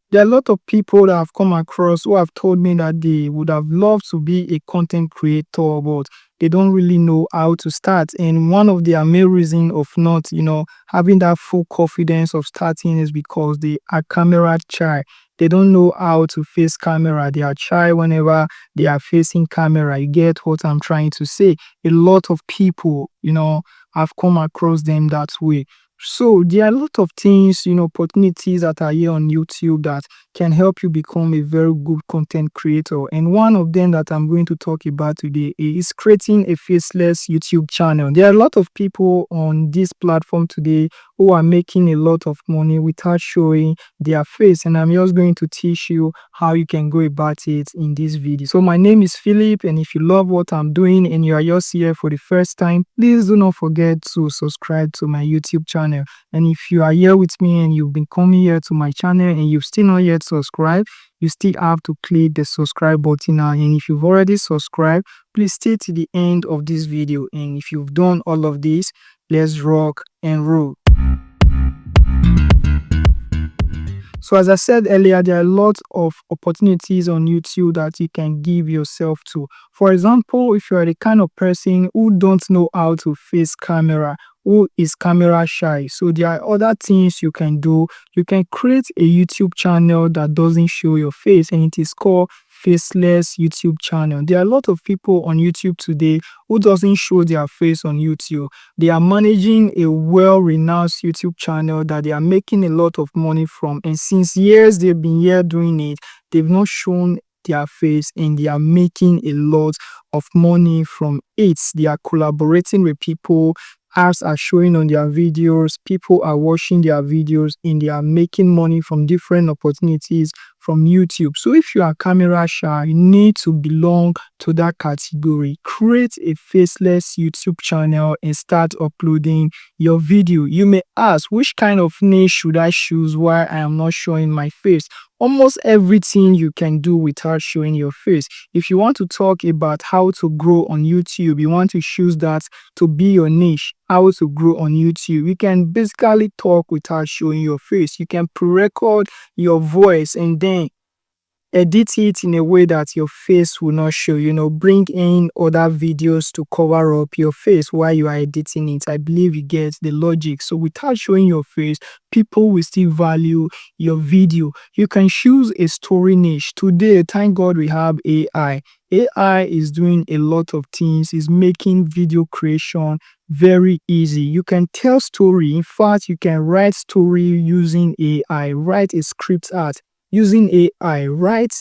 There are a lot of people that I've come across who have told me that they would have loved to be a content creator, but they don't really know how to start. And one of their main reason of not, having that full confidence of starting is because they are camera shy. They don't know how to face camera. They are shy whenever they are facing camera. You get what I'm trying to say? A lot of people, have come across them that way. So there are a lot of things, opportunities that are here on YouTube that can help you become a very good content creator. And one of them that I'm going to talk about today is creating a faceless YouTube channel. There are a lot of people on this platform today who are making a lot of money without showing their face. And I'm just going to teach you how you can go about it in this video. So my name is Philip, and if you love what I'm doing and you are just here for the first time, please do not forget to subscribe to my YouTube channel. And if you are here with me and you've been coming here to my channel and you've still not yet subscribed, you still have to click the subscribe button now. And if you've already subscribed, please stay to the end of this video. And if you've done all of this, let's rock and roll. So as I said earlier, there are lots of opportunities on YouTube that you can give yourself to. For example, if you are the kind of person who don't know how to face camera, who is camera shy, so there are other things you can do. You can create a YouTube channel that doesn't show your face, and it is called Faceless YouTube channel. There are a lot of people on YouTube today who doesn't show their face on YouTube. They are managing a well-renowned YouTube channel that they are making a lot of money from, and since years they've been here doing it, they've not shown their face and they are making a lot of money from it. They are collaborating with people, ads are showing on their videos, people are watching their videos, and they are making money from different opportunities from YouTube. So if you are camera shy, you need to belong to that category. Create a faceless YouTube channel and start uploading your video. You may ask, which kind of niche should I choose while I am not showing my face? Almost everything you can do without showing your face. If you want to talk about how to grow on YouTube, you want to choose that to be your niche, how to grow on YouTube. You can basically talk without showing your face. You can pre-record your voice and then edit it in a way that your face will not show. Bring in other videos to cover up your face while you are editing it. I believe you get the logic. So without showing your face, people will still value your video. You can choose a story niche. Today, thank God we have AI. AI is doing a lot of things. It's making video creation very easy. You can tell story. In fact, you can write story using AI. Write a script art using AI. Write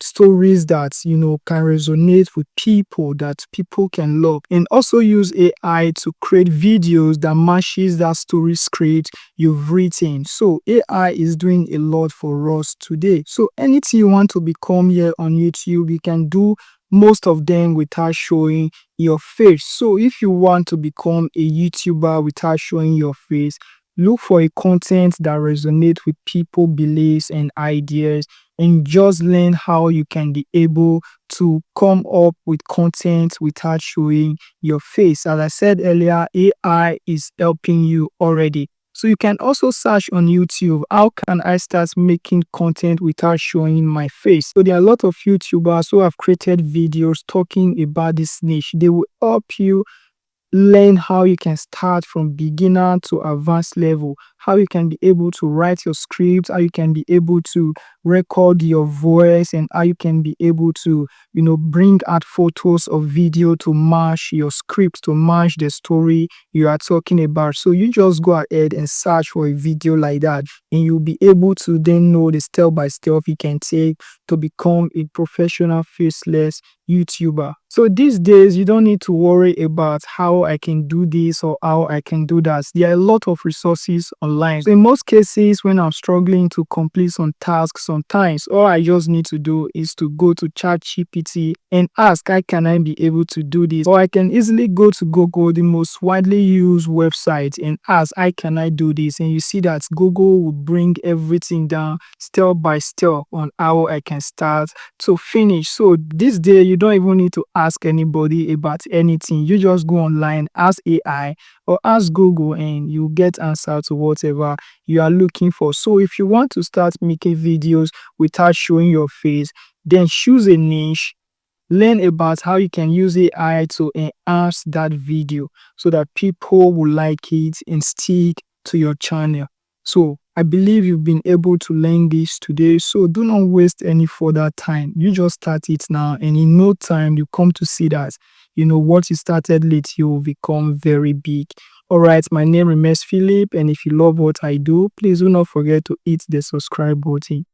stories that can resonate with people, that people can love, and also use AI to create videos that matches that story script you've written. So AI is doing a lot for us today. So anything you want to become here on YouTube, you can do most of them without showing your face. So if you want to become a YouTuber without showing your face, look for a content that resonates with people beliefs and ideas, and just learn how you can be able to come up with content without showing your face. As I said earlier, AI is helping you already. So you can also search on YouTube, how can I start making content without showing my face? So there are a lot of YouTubers who have created videos talking about this niche. They will help you learn how you can start from beginner to advanced level, how you can be able to write your script, how you can be able to record your voice, and how you can be able to bring out photos or video to match your script, to match the story you are talking about. So you just go ahead and search for a video like that, and you'll be able to then know the step by step you can take to become a professional faceless YouTuber. So these days, you don't need to worry about how I can do this or how I can do that. There are a lot of resources online. So in most cases, when I'm struggling to complete some tasks sometimes, all I just need to do is to go to ChatGPT and ask, how can I be able to do this? Or I can easily go to Google, the most widely used website, and ask, how can I do this? And you see that Google will bring everything down step by step on how I can start to finish. So this day, you don't even need to ask anybody about anything. You just go online, ask AI, or ask Google and you get answer to whatever you are looking for. So if you want to start making videos without showing your face, then choose a niche. Learn about how you can use AI to enhance that video so that people will like it and stick to your channel. So I believe you've been able to learn this today. So do not waste any further time. You just start it now, and in no time you come to see that what you started late, you will become very big. All right, my name remains Philip, and if you love what I do, please do not forget to hit the subscribe button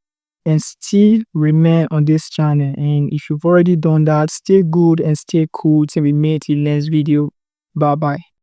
and still remain on this channel. And if you've already done that, stay good and stay cool till we meet in the next video. Bye bye.